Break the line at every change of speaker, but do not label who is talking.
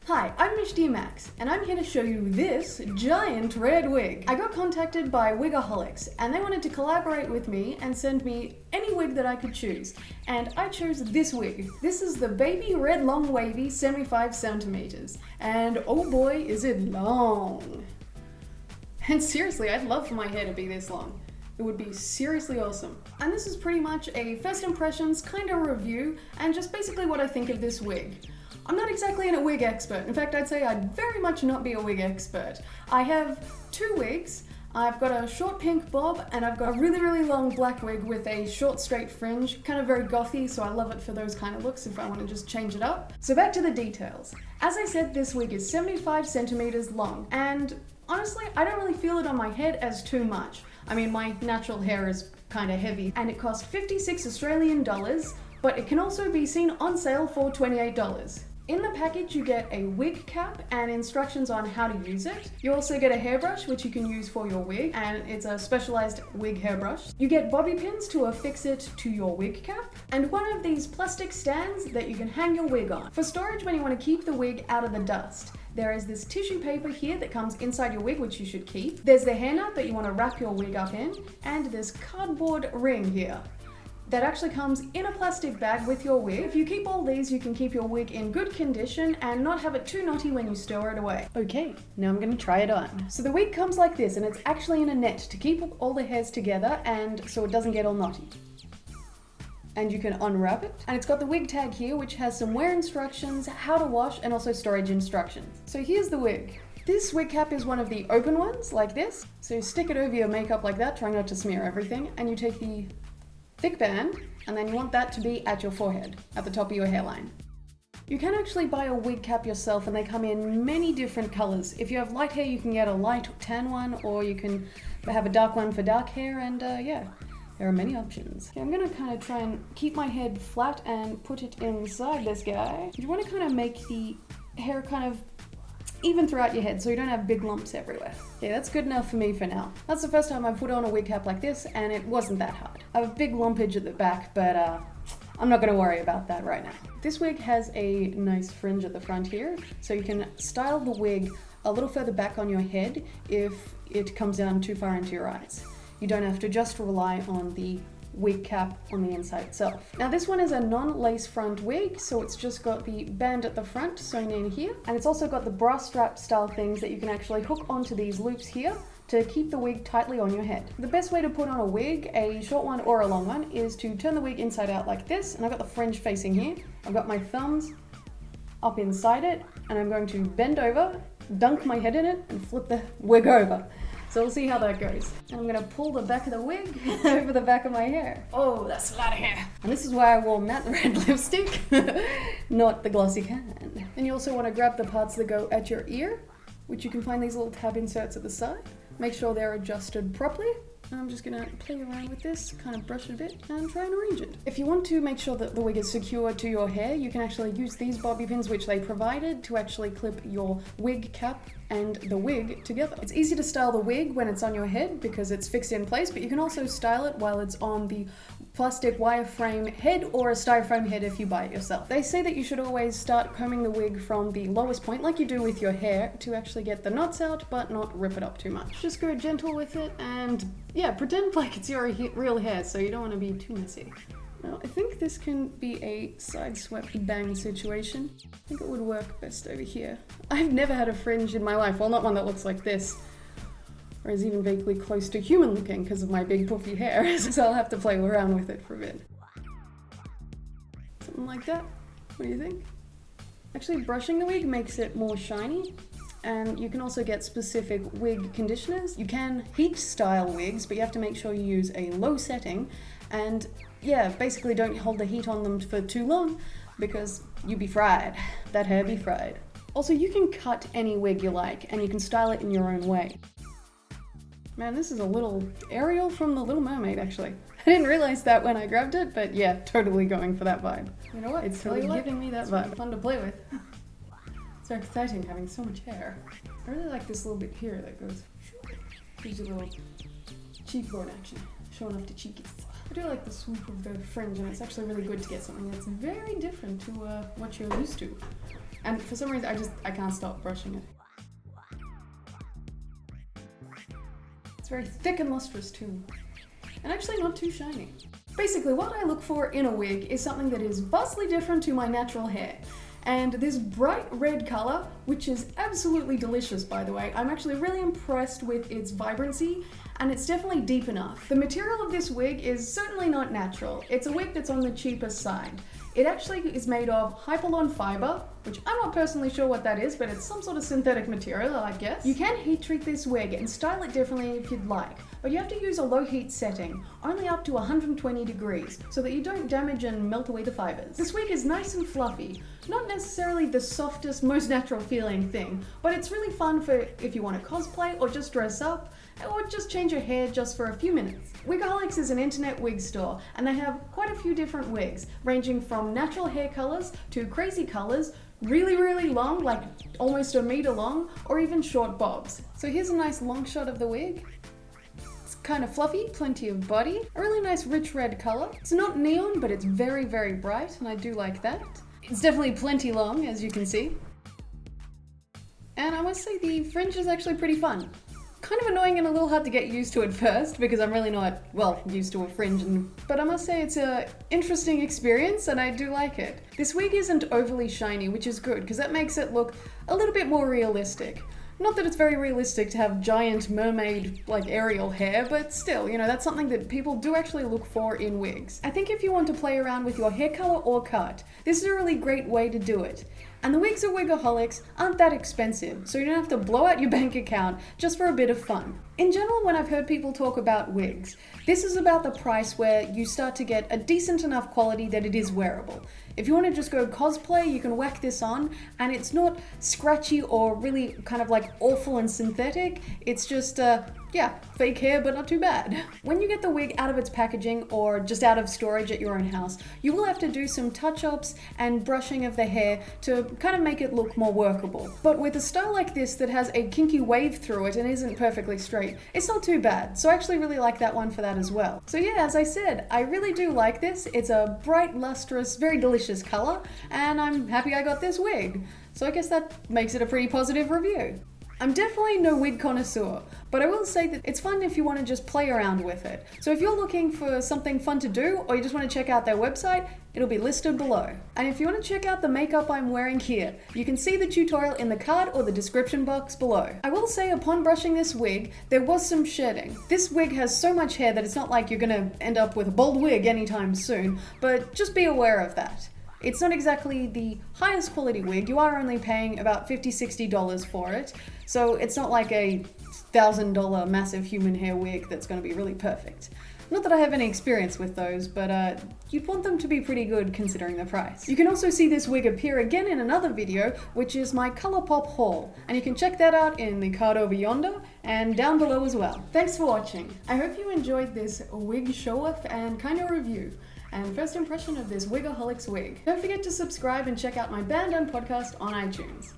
Hi, I'm Michty Maxx, and I'm here to show you this giant red wig. I got contacted by Wigaholics, and they wanted to collaborate with me and send me any wig that I could choose. And I chose this wig. This is the Baby Red Long Wavy 75 centimeters. And oh boy, is it long. And seriously, I'd love for my hair to be this long. It would be seriously awesome. And this is pretty much a first impressions kind of review, and just basically what I think of this wig. I'm not exactly a wig expert. In fact, I'd say I'd very much not be a wig expert. I have two wigs. I've got a short pink bob, and I've got a really long black wig with a short straight fringe, kind of very gothy, so I love it for those kind of looks if I want to just change it up. So back to the details. As I said, this wig is 75 centimeters long, and honestly, I don't really feel it on my head as too much. I mean, my natural hair is kind of heavy, and it cost 56 Australian dollars, but it can also be seen on sale for $28. In the package, you get a wig cap and instructions on how to use it. You also get a hairbrush, which you can use for your wig, and it's a specialized wig hairbrush. You get bobby pins to affix it to your wig cap, and one of these plastic stands that you can hang your wig on. For storage when you want to keep the wig out of the dust. There is this tissue paper here that comes inside your wig, which you should keep. There's the hair nut that you want to wrap your wig up in, and this cardboard ring here that actually comes in a plastic bag with your wig. If you keep all these, you can keep your wig in good condition and not have it too knotty when you store it away. Okay, now I'm gonna try it on. So the wig comes like this, and it's actually in a net to keep all the hairs together and so it doesn't get all knotty. And you can unwrap it. And it's got the wig tag here, which has some wear instructions, how to wash, and also storage instructions. So here's the wig. This wig cap is one of the open ones, like this. So you stick it over your makeup like that, trying not to smear everything, and you take the thick band, and then you want that to be at your forehead, at the top of your hairline. You can actually buy a wig cap yourself, and they come in many different colors. If you have light hair, you can get a light tan one, or you can have a dark one for dark hair, and yeah, there are many options. Okay, I'm gonna kind of try and keep my head flat and put it inside this guy. You want to kind of make the hair kind of even throughout your head so you don't have big lumps everywhere. Okay, that's good enough for me for now. That's the first time I've put on a wig cap like this, and it wasn't that hard. I have a big lumpage at the back, but I'm not gonna worry about that right now. This wig has a nice fringe at the front here, so you can style the wig a little further back on your head if it comes down too far into your eyes. You don't have to just rely on the wig cap on the inside itself. Now this one is a non-lace front wig, so it's just got the band at the front sewn in here, and it's also got the bra strap style things that you can actually hook onto these loops here to keep the wig tightly on your head. The best way to put on a wig, a short one or a long one, is to turn the wig inside out like this, and I've got the fringe facing here. I've got my thumbs up inside it, and I'm going to bend over, dunk my head in it, and flip the wig over. So we'll see how that goes. And I'm gonna pull the back of the wig over the back of my hair. Oh, that's a lot of hair. And this is why I wore matte red lipstick, not the glossy kind. Then you also wanna grab the parts that go at your ear, which you can find these little tab inserts at the side. Make sure they're adjusted properly. And I'm just gonna play around with this, kind of brush it a bit, and try and arrange it. If you want to make sure that the wig is secure to your hair, you can actually use these bobby pins which they provided to actually clip your wig cap and the wig together. It's easy to style the wig when it's on your head because it's fixed in place, but you can also style it while it's on the plastic wireframe head or a styrofoam head if you buy it yourself. They say that you should always start combing the wig from the lowest point like you do with your hair to actually get the knots out but not rip it up too much. Just go gentle with it and yeah, pretend like it's your real hair so you don't want to be too messy. Now, I think this can be a side swept bang situation. I think it would work best over here. I've never had a fringe in my life, well not one that looks like this, or is even vaguely close to human looking because of my big puffy hair, so I'll have to play around with it for a bit. Something like that. What do you think? Actually, brushing the wig makes it more shiny, and you can also get specific wig conditioners. You can heat style wigs, but you have to make sure you use a low setting, and yeah, basically don't hold the heat on them for too long because you'd be fried. That hair be fried. Also, you can cut any wig you like, and you can style it in your own way. Man, this is a little Ariel from The Little Mermaid, actually. I didn't realize that when I grabbed it, but yeah, totally going for that vibe. You know what? It's totally giving me that vibe. Fun to play with. It's so exciting having so much hair. I really like this little bit here that goes, gives you a little cheekbone action, showing off the cheekies. I do like the swoop of the fringe, and it's actually really good to get something that's very different to what you're used to. And for some reason, I can't stop brushing it. It's very thick and lustrous too. And actually not too shiny. Basically, what I look for in a wig is something that is vastly different to my natural hair. And this bright red color, which is absolutely delicious by the way, I'm actually really impressed with its vibrancy, and it's definitely deep enough. The material of this wig is certainly not natural. It's a wig that's on the cheaper side. It actually is made of Hypalon fiber, which I'm not personally sure what that is, but it's some sort of synthetic material, I guess. You can heat treat this wig and style it differently if you'd like, but you have to use a low heat setting, only up to 120 degrees, so that you don't damage and melt away the fibers. This wig is nice and fluffy, not necessarily the softest, most natural feeling thing, but it's really fun for if you want to cosplay or just dress up, or just change your hair just for a few minutes. Wigaholics is an internet wig store, and they have quite a few different wigs, ranging from natural hair colors to crazy colors, really long, like almost a meter long, or even short bobs. So here's a nice long shot of the wig. It's kind of fluffy, plenty of body, a really nice rich red color. It's not neon, but it's very bright, and I do like that. It's definitely plenty long, as you can see. And I must say the fringe is actually pretty fun. Kind of annoying and a little hard to get used to at first because I'm really not, well, used to a fringe, but I must say it's an interesting experience and I do like it. This wig isn't overly shiny, which is good because that makes it look a little bit more realistic. Not that it's very realistic to have giant mermaid, like Ariel hair, but still, you know, that's something that people do actually look for in wigs. I think if you want to play around with your hair color or cut, this is a really great way to do it. And the wigs at Wigaholics aren't that expensive, so you don't have to blow out your bank account just for a bit of fun. In general, when I've heard people talk about wigs, this is about the price where you start to get a decent enough quality that it is wearable. If you want to just go cosplay, you can whack this on, and it's not scratchy or really kind of like awful and synthetic. It's just, yeah, fake hair, but not too bad. When you get the wig out of its packaging or just out of storage at your own house, you will have to do some touch-ups and brushing of the hair to kind of make it look more workable. But with a style like this that has a kinky wave through it and isn't perfectly straight, it's not too bad. So I actually really like that one for that as well. So yeah, as I said, I really do like this. It's a bright, lustrous, very delicious color, and I'm happy I got this wig. So I guess that makes it a pretty positive review. I'm definitely no wig connoisseur, but I will say that it's fun if you want to just play around with it. So if you're looking for something fun to do, or you just want to check out their website, it'll be listed below. And if you want to check out the makeup I'm wearing here, you can see the tutorial in the card or the description box below. I will say upon brushing this wig, there was some shedding. This wig has so much hair that it's not like you're gonna end up with a bald wig anytime soon, but just be aware of that. It's not exactly the highest quality wig. You are only paying about $50–$60 for it, so it's not like a $1,000 massive human hair wig that's going to be really perfect. Not that I have any experience with those, but you'd want them to be pretty good considering the price. You can also see this wig appear again in another video, which is my Colorpop haul, and you can check that out in the card over yonder and down below as well. Thanks for watching. I hope you enjoyed this wig show-off and kind of review, and first impression of this Wigaholics wig. Don't forget to subscribe and check out my band and podcast on iTunes.